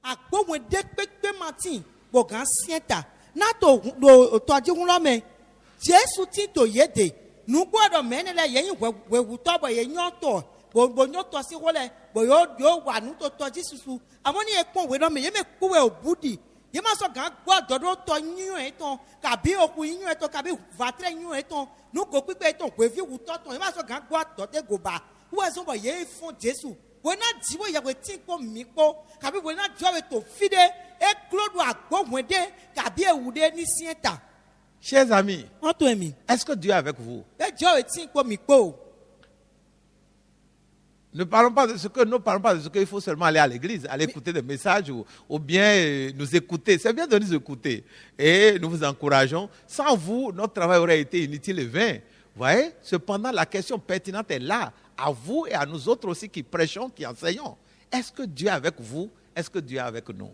S2: À quoi, on décpecte matin, bon, grand sienta. Nato, toi, dis, on l'a mais. Jésus, tiens, to yede. Nous, quoi, de mène, là, y'a une, ou toi, bah, y'a une autre. Bon, toi, si, voilà, bon, yo, wa, nous, toi, dis, sous. À mon y'a quoi, ouais, non, mais y'a me coué au bout dit. Y'a ma so, grand, quoi, dodo, toi, nyo, et ton, kabi, au coup, nyo, et ton, kabi, vatre, nyo, et ton, nous, go, quick, et ton, go, vieux, ou ton, y'a ma so, grand, quoi, dodo, go, ba. Où est-ce qu'on va y aller, fond, Jésus? When I do what you will think for me, Kabi, when I drive it to feed it, a cloud will go when they can be a wood any center.
S1: Chers amis,
S2: Est-ce
S1: que Dieu est avec vous? Ne parlons pas de ce que nous parlons pas de ce qu'il faut seulement aller à l'église, aller écouter des messages ou bien nous écouter. C'est bien de nous écouter et nous vous encourageons. Sans vous, notre travail aurait été inutile et vain. Vous voyez? Cependant, la question pertinente est là, à vous et à nous autres aussi qui prêchons, qui enseignons. Est-ce que Dieu est avec vous? Est-ce que Dieu est avec nous?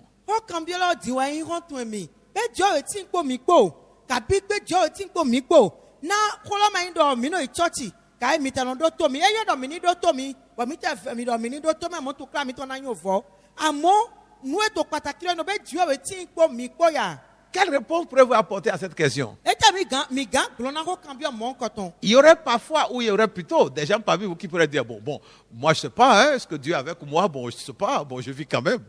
S1: Quelle réponse pouvez-vous apporter à cette question? Il y aurait parfois, ou il y aurait plutôt des gens parmi vous qui pourraient dire, bon, moi je ne sais pas, hein, est-ce que Dieu est avec moi? Bon, je ne sais pas, bon, je vis quand même.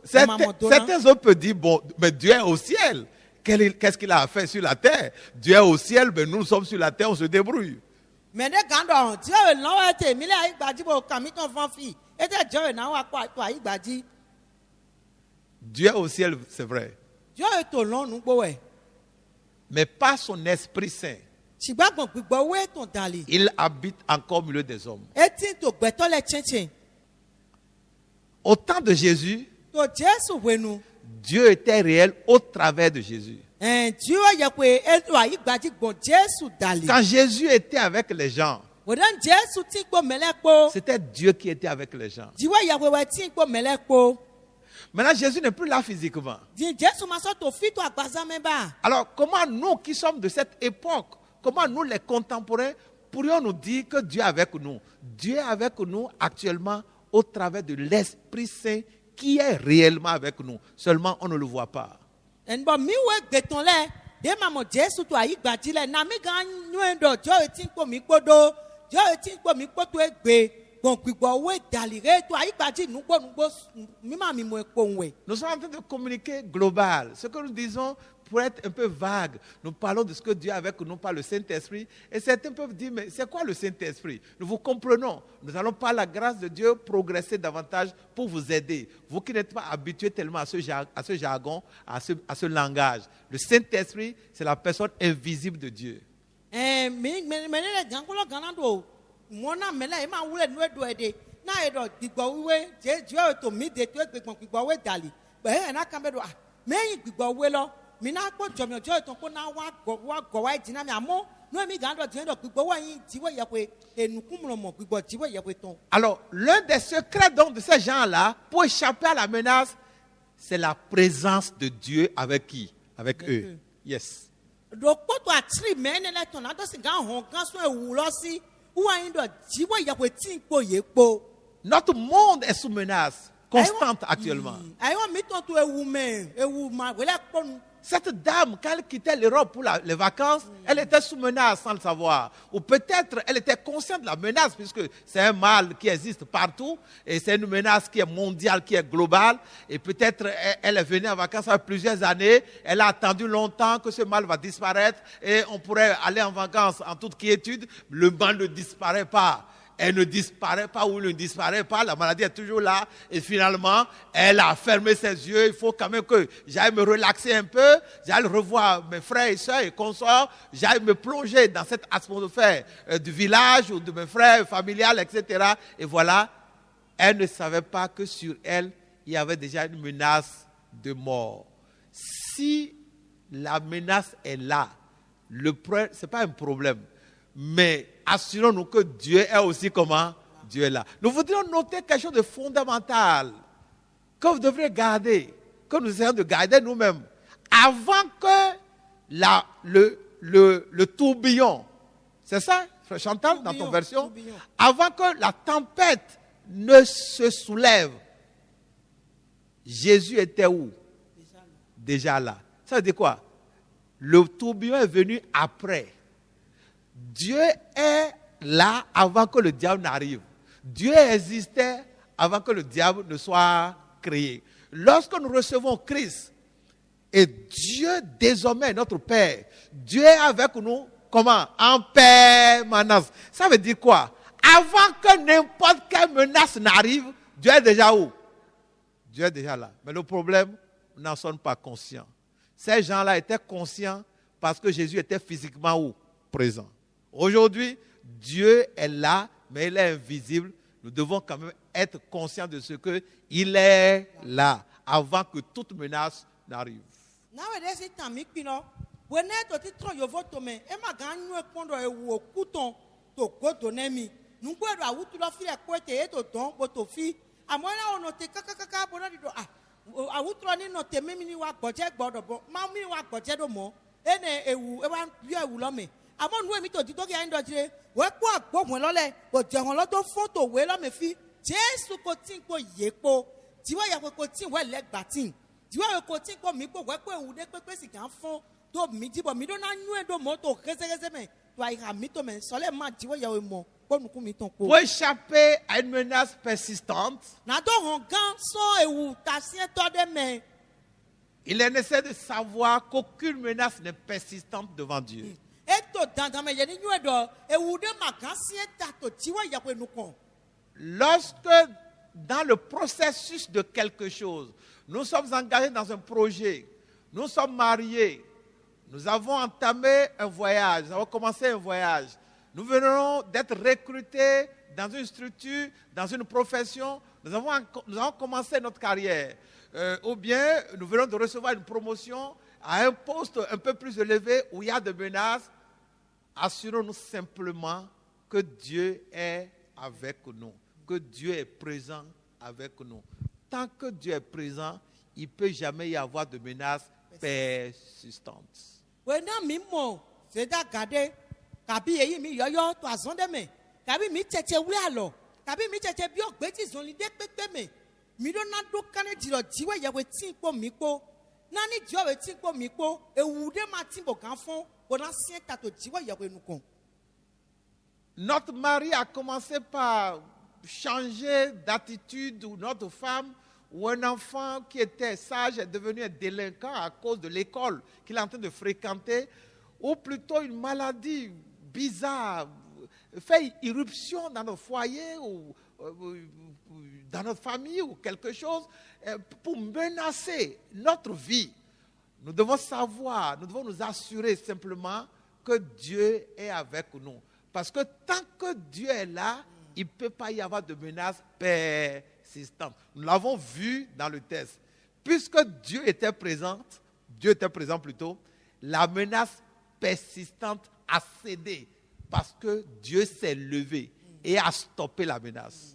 S1: Certains autres peuvent dire, bon, mais Dieu est au ciel. Qu'est-ce qu'il a fait sur la terre? Dieu est au ciel, mais nous sommes sur la terre, on se débrouille.
S2: Mais ne gando, Dieu est là, et mille aïe badi bo kamiton fanfi. Et Dieu est là, toi aïe badi.
S1: Dieu est au ciel, c'est vrai.
S2: Dieu est au long, nous boue.
S1: Mais pas son Esprit Saint.
S2: Si ba bon gbigbo we ton dali.
S1: Il habite encore au milieu des hommes.
S2: Et tin to gbeto le chenchen.
S1: Au temps de Jésus,
S2: To Jésus wenu.
S1: Dieu était réel au travers de Jésus.
S2: Dieu ya kwe e to aïe badi bon Jésus dali.
S1: Quand Jésus était avec les gens,
S2: Wodan Jésus tin ko melekpo.
S1: c'était Dieu qui était avec les gens.
S2: Dieu ya kwe tin ko melekpo.
S1: Maintenant, Jésus n'est plus là physiquement.
S2: Jésus m'a sorti au fit to agbaza memba.
S1: Alors, comment nous qui sommes de cette époque, comment nous les contemporains, pourrions nous dire que Dieu est avec nous? Dieu est avec nous actuellement au travers de l'Esprit Saint qui est réellement avec nous. Seulement, on ne le voit pas.
S2: En bon mi we gbeton le, de maman Jésus to ayi gbadi le, na mi gan nuendo, Dieu etin ko mi kodo, Dieu etin ko mi koto egbe, bon gbigbo we dalire to ayi gbadi nugbo mi ma mi mo epo nwe.
S1: Nous sommes en train de communiquer global. Ce que nous disons pour être un peu vague, nous parlons de ce que Dieu a avec nous par le Saint-Esprit. Et certains peuvent dire, mais c'est quoi le Saint-Esprit? Nous vous comprenons. Nous allons par la grâce de Dieu progresser davantage pour vous aider. Vous qui n'êtes pas habitués tellement à ce jargon, à ce langage. Le Saint-Esprit, c'est la personne invisible de Dieu.
S2: Mi le gangolo ganando, mona mele ma wule nwe do ede. Na edo gbigbo we, Dieu to mi de to egbe gbigbo we dali. Be na kan be do ah, me yin gbigbo we lo. Mina ko jomio Dieu to ko na wa go wa dina mi amo. No mi gando Dieu do gbigbo wa yin Dieu ya kwe enukumro mo gbigbo Dieu ya kwe ton.
S1: Alors, l'un des secrets donc de ces gens-là, pour échapper à la menace, c'est la présence de Dieu avec qui? Avec eux. Yes.
S2: Donc, pour toi, tri mène les ton ado si gan hon gan so ewu lo si ou ayin do Dieu ya kwe tin po ye po.
S1: Notre monde est sous menace constante actuellement.
S2: Ayo mi ton to ewu men, ewu ma wele po nu.
S1: Cette dame, quand elle quittait l'Europe pour les vacances, elle était sous menace sans le savoir. Ou peut-être elle était consciente de la menace, puisque c'est un mal qui existe partout, et c'est une menace qui est mondiale, qui est globale. Et peut-être elle est venue en vacances avec plusieurs années, elle a attendu longtemps que ce mal va disparaître, et on pourrait aller en vacances en toute quiétude. Le mal ne disparaît pas. Elle ne disparaît pas ou ne disparaît pas, la maladie est toujours là. Et finalement, elle a fermé ses yeux. Il faut quand même que j'aille me relaxer un peu, j'aille revoir mes frères et sœurs et consorts, j'aille me plonger dans cette atmosphère du village ou de mes frères familiales, etc. Et voilà, elle ne savait pas que sur elle, il y avait déjà une menace de mort. Si la menace est là, ce n'est pas un problème. Mais assurons-nous que Dieu est aussi comment? Dieu est là. Nous voudrions noter quelque chose de fondamental que vous devriez garder, que nous essayons de garder nous-mêmes. Avant que le tourbillon, c'est ça, Frère Chantal, dans ton version? Avant que la tempête ne se soulève, Jésus était où? Déjà là. Ça veut dire quoi? Le tourbillon est venu après. Dieu est là avant que le diable n'arrive. Dieu existait avant que le diable ne soit créé. Lorsque nous recevons Christ, et Dieu désormais est notre Père, Dieu est avec nous, comment? En permanence. Ça veut dire quoi? Avant que n'importe quelle menace n'arrive, Dieu est déjà où? Dieu est déjà là. Mais le problème, nous n'en sommes pas conscients. Ces gens-là étaient conscients parce que Jésus était physiquement où? Présent. Aujourd'hui, Dieu est là, mais il est invisible. Nous devons quand même être conscients de ce qu'il est là, avant que toute menace n'arrive.
S2: Among nous, we to the dog and dodge. Work what when lole, but John photo well on me fee. Just to continue for yepo. Tiwa ya continue well leg batting. Tiwa continue for me, but work where would the person can fall. To me, but me don't know no moto, Keseme. Do I have me to men? Solid man, Tiwa Yawemo.
S1: Pour échapper à une menace persistante, Il est nécessaire de savoir qu'aucune menace n'est persistante devant Dieu.
S2: eto dandame yɛ ni nyuɛ dɔ ewu ɖe ma gã sie ta to tiwa yakoe nukɔ.
S1: Lorsque dans le processus de quelque chose, nous sommes engagés dans un projet, nous sommes mariés, nous avons entamé un voyage, nous avons commencé un voyage, nous venons d'être recrutés dans une structure, dans une profession, nous avons commencé notre carrière, ou bien nous venons de recevoir une promotion à un poste un peu plus élevé où il y a des menaces. Assurons-nous simplement que Dieu est avec nous, que Dieu est présent avec nous. Tant que Dieu est présent, il ne peut jamais y avoir de menaces persistantes.
S2: wena mi mɔ zeda gade kabi eyi mi yɔyɔ to azɔn ɖe me kabi mi tsetse wuli alɔ kabi mi tsetse biɔ gbeti zɔli ɖe kpekpe me mi ɖo na ɖo kane dzirɔ dziwɔ yawe ti kpɔ mi kpɔ nani dziwɔ we ti kpɔ mi kpɔ ewu ɖe ma ti bɔ gã fɔ bona sie ta to dziwɔ yawe nukɔ.
S1: Notre mari a commencé par changer d'attitude, ou notre femme, ou un enfant qui était sage est devenu un délinquant à cause de l'école qu'il est en train de fréquenter, ou plutôt une maladie bizarre fait irruption dans notre foyer ou dans notre famille ou quelque chose pour menacer notre vie. Nous devons savoir, nous devons nous assurer simplement que Dieu est avec nous. Parce que tant que Dieu est là, il ne peut pas y avoir de menace persistante. Nous l'avons vu dans le texte. Puisque Dieu était présent plutôt, la menace persistante a cédé parce que Dieu s'est levé et a stoppé la menace.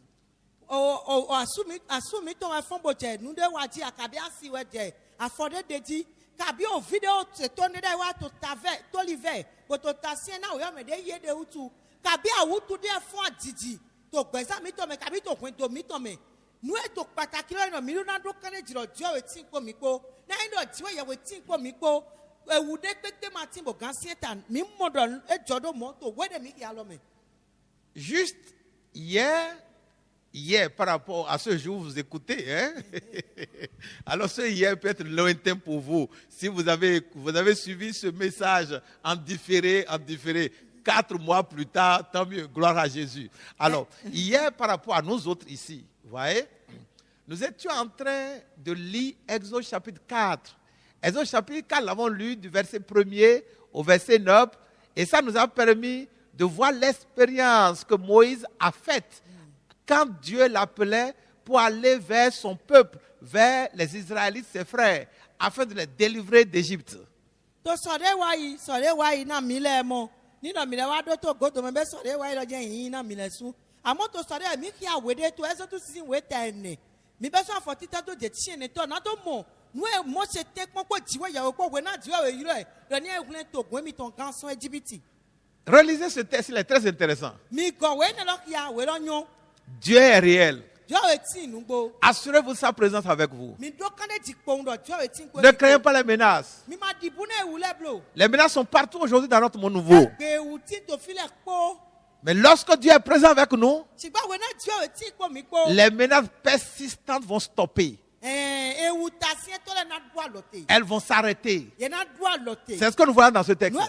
S2: Asumi to efɔn bo dze nu ɖe wa dzi akabi asi wɔ dze afɔ ɖe de dzi kabi o vi ɖewo se to ne ɖe wa to ta vɛ toli vɛ koto ta sie na o yɔ me ɖe ye ɖe wutu kabi awutu ɖe fɔn adidi to gbɛza mi tɔ me kabi to ʋun to mi tɔ me nu eto pàtàkì lɔ yinɔ mi ɖo na ɖo kane dzirɔ diɔ eti kpɔ mi kpɔ na yi ɖɔ diɔ yɛ eti kpɔ mi kpɔ ewu ɖe kpekpe ma ti bo gã sie ta mi mɔ ɖɔ edzɔ ɖo mɔ to wɛ ɖe mi ya lɔ me.
S1: Juste hier, par rapport à ce jour, vous écoutez, hein? Alors ce hier peut être lointain pour vous. Si vous avez suivi ce message en différé, 4 mois plus tard, tant mieux, gloire à Jésus. Alors, hier, par rapport à nous autres ici, vous voyez, nous étions en train de lire Exode chapitre 4. Exode chapitre 4, nous l'avons lu du verset 1er au verset 9, et ça nous a permis de voir l'expérience que Moïse a faite quand Dieu l'appelait pour aller vers son peuple, vers les Israélites, ses frères, afin de les délivrer d'Égypte.
S2: To sɔɖe wa yi na mi le mɔ ni nɔ mi le wa ɖo to godo me be sɔɖe wa yi lɔ dze yi na mi le su amewo to sɔɖe mi xia woe ɖe to ɛzɔ to sisi woe ta ene mi be sɔ afɔti ta to dzetsi ene tɔ na to mɔ nu ye mɔse te kpɔn kpɔ dziwɔ yawo kpɔ woe na dziwɔ yi lɔe lɔ ni ehlẽ to goe mi tɔn gã sɔn Égypte.
S1: Relisez ce texte, il est très intéressant.
S2: Mi gɔ woe ne lɔ xia woe lɔ nyɔ.
S1: Dieu est réel.
S2: Assurez-vous
S1: de sa présence avec vous.
S2: Ne
S1: Ne craignez pas les menaces. Les menaces sont partout aujourd'hui dans notre monde nouveau. Mais lorsque Dieu est présent avec nous, les menaces persistantes vont stopper. Elles vont s'arrêter. C'est ce que nous voyons dans ce texte.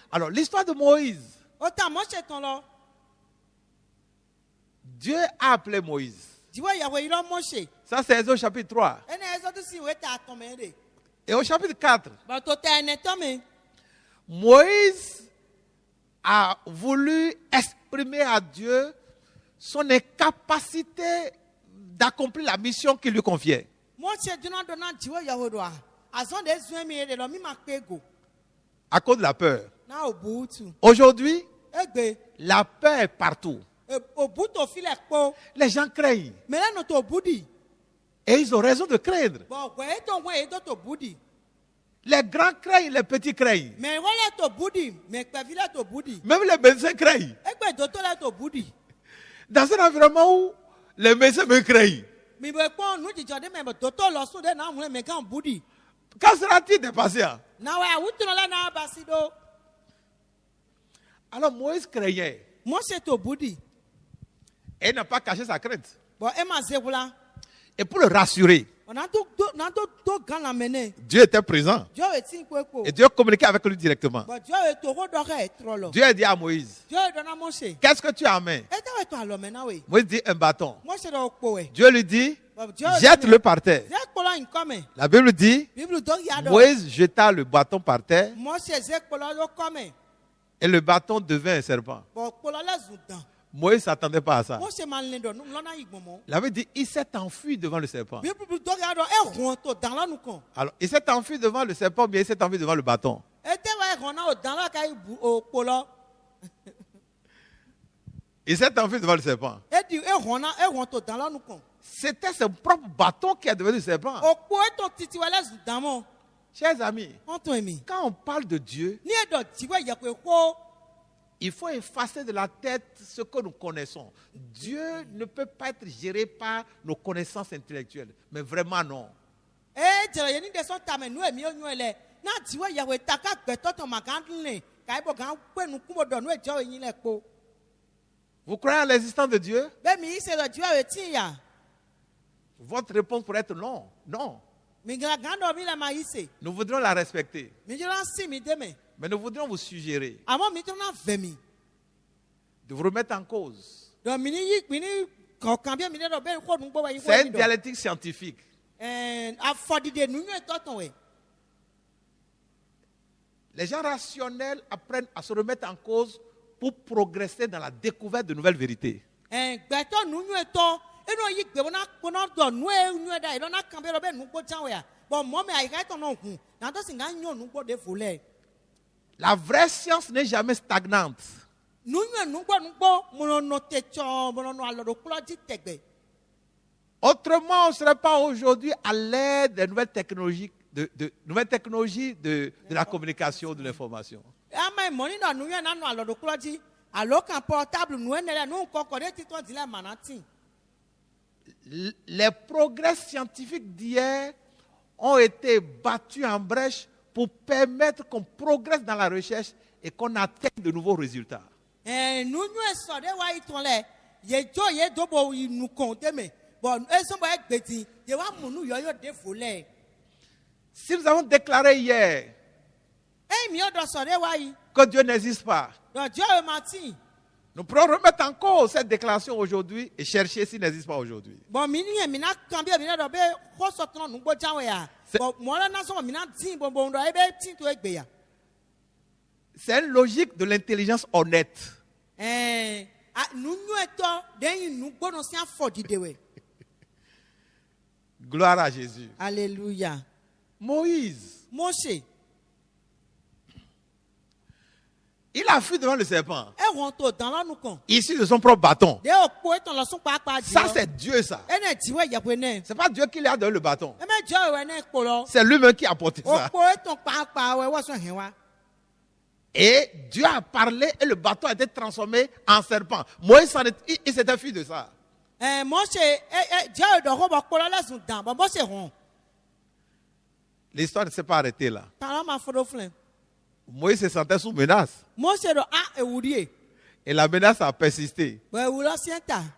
S1: Alors, l'histoire de Moïse. Dieu a appelé Moïse. Ça, c'est Exode chapitre 3. Et au chapitre 4, Moïse a voulu exprimer à Dieu son incapacité d'accomplir la mission qu'il lui confiait. À cause de la peur. Aujourd'hui, la peur est partout. Les gens craignent. Et ils ont raison de craindre. Les grands craignent, les petits craignent. Même les médecins craignent. Dans un environnement où les médecins me craignent. Qu'en sera-t-il des patients? Alors Moïse craignait. Et il n'a pas caché sa crainte. Et pour le rassurer, Dieu était présent. Et Dieu communiquait avec lui directement. Dieu a dit à Moïse, qu'est-ce que tu as en main? Moïse dit un bâton. Dieu lui dit, jette-le par terre. La Bible dit, Moïse jeta le bâton par terre et le bâton devint un serpent. Moïse ne s'attendait pas à ça. La Bible dit, il s'est enfui devant le serpent. Alors, il s'est enfui devant le serpent, mais il s'est enfui devant le bâton. Il s'est enfui devant le serpent. C'était son propre bâton qui est devenu serpent. Chers amis, quand on parle de Dieu, il faut effacer de la tête ce que nous connaissons. Dieu ne peut pas être géré par nos connaissances intellectuelles. Mais vraiment non. Vous croyez en l'existence de Dieu? Votre réponse pourrait être non. Non. Nous voudrions la respecter. Mais nous voudrions vous suggérer de vous remettre en cause. C'est une dialectique scientifique. Les gens rationnels apprennent à se remettre en cause pour progresser dans la découverte de nouvelles vérités. La vraie science n'est jamais stagnante. Autrement, on ne serait pas aujourd'hui à l'ère des nouvelles technologies, de la communication, de l'information. Les progrès scientifiques d'hier ont été battus en brèche pour permettre qu'on progresse dans la recherche et qu'on atteigne de nouveaux résultats. Si nous avons déclaré hier que Dieu n'existe pas, nous pourrons remettre en cause cette déclaration aujourd'hui et chercher s'il n'existe pas aujourd'hui. C'est une logique de l'intelligence honnête. Gloire à Jésus.
S2: Alléluia.
S1: Moïse, il a fui devant le serpent, issu de son propre bâton. Ça, c'est Dieu, ça. C'est pas Dieu qui lui a donné le bâton. C'est lui-même qui a porté ça. Et Dieu a parlé et le bâton a été transformé en serpent. Moïse, il s'était fui de ça. L'histoire ne s'est pas arrêtée là. Moïse se sentait sous menace. Et la menace a persisté.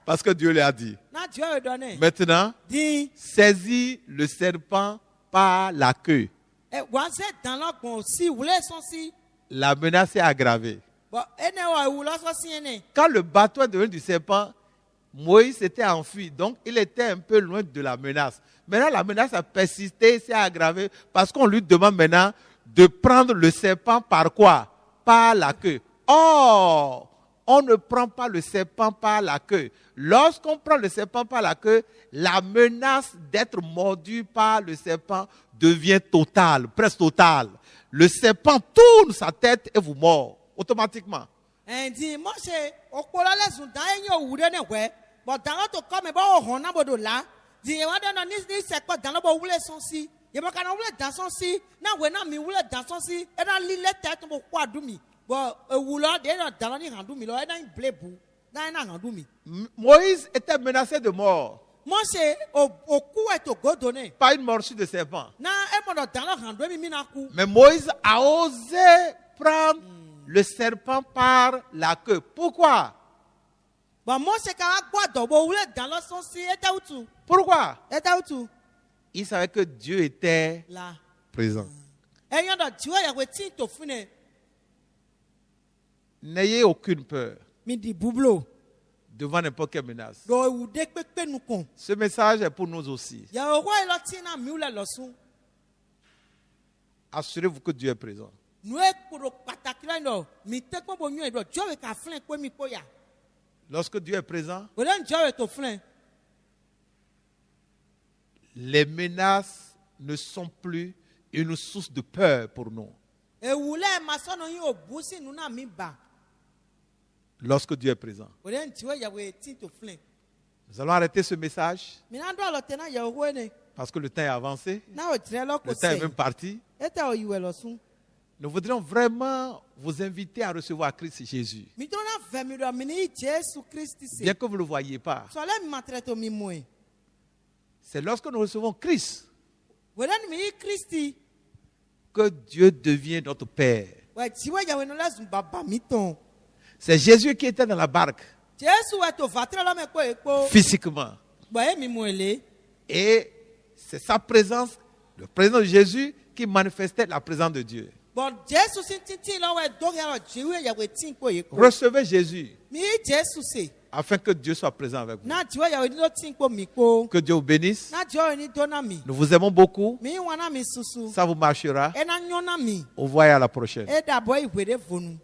S1: Parce que Dieu lui a dit. Maintenant, saisis le serpent par la queue. La menace est aggravée. Quand le bâton est devenu du serpent, Moïse s'était enfui. Donc, il était un peu loin de la menace. Maintenant, la menace a persisté, s'est aggravée parce qu'on lui demande maintenant de prendre le serpent par quoi? Par la queue. Or, on ne prend pas le serpent par la queue. Lorsqu'on prend le serpent par la queue, la menace d'être mordu par le serpent devient totale, presque totale. Le serpent tourne sa tête et vous mord automatiquement. Moïse était menacé de mort par une morsure de serpent. Mais Moïse a osé prendre le serpent par la queue. Pourquoi? Pourquoi? il savait que Dieu était
S2: la
S1: présent.
S2: eyan dɔ tiwa yawe ti to fune
S1: N'ayez aucune peur
S2: mi di bublo
S1: devant n'importe quelle menace.
S2: do ewu de kpekpe nukun
S1: Ce message est pour nous aussi.
S2: yawe wa ilɔ ti na mi wulɛ lɔsun
S1: Assurez-vous que Dieu est présent.
S2: nu ekporo pataki la dɔ mi te kpɔ bo nyɔ dɔ jɔwe ka filɛ kpe mi kpɔ ya
S1: Lorsque Dieu est présent,
S2: o de jɔwe to filɛ
S1: les menaces ne sont plus une source de peur pour nous.
S2: ewu lɛ masɔnɔ yi o busi nu na mi ba
S1: Lorsque Dieu est présent.
S2: o de tiwa yawe ti to filɛ
S1: Nous allons arrêter ce message
S2: mina do alɔ tɛ na yawe wo ne
S1: parce que le temps est avancé.
S2: na o tirɛ lɔ ko
S1: Le temps est même
S2: sɛ
S1: parti.
S2: e tɛ o yiwɛ lɔsun
S1: Nous voudrions vraiment vous inviter à recevoir Christ Jésus.
S2: mi to na fɛ mi dɔ mi ni Jesu Kristi se
S1: Bien que vous ne le voyez pas.
S2: sɔlɛ mi ma tɛrɛ to mi mɔ ye.
S1: C'est lorsque nous recevons Christ
S2: Wɛrɛ ni mi yi Kristi
S1: que Dieu devient notre Père.
S2: wɛ tiwɛ yawe no lɛ zun baba mi tɔn.
S1: C'est Jésus qui était dans la barque
S2: Jesu wɛ to vatire lɔ mɛ kpɔ ekpo.
S1: physiquement.
S2: Bɔn emi mu ele.
S1: Et c'est sa présence, la présence de Jésus, qui manifestait la présence de Dieu.
S2: Bɔn Jesu si titi lɔ wɛ dɔgɛ lɔ tiwɛ yawe ti kpɔ ekpo.
S1: Recevez Jésus
S2: Mi yi Jesu se.
S1: afin que Dieu soit présent avec vous.
S2: Na tiwɛ yawe ni lɔ ti kpɔ mi kpo.
S1: Que Dieu vous bénisse.
S2: Na jɔ ni do na mi.
S1: Nous vous aimons beaucoup.
S2: Mi yi wa na mi susu.
S1: Ça vous marchera.
S2: E na nyɔ na mi.
S1: Au revoir et à la prochaine.
S2: E dabɔ iwe de vonu.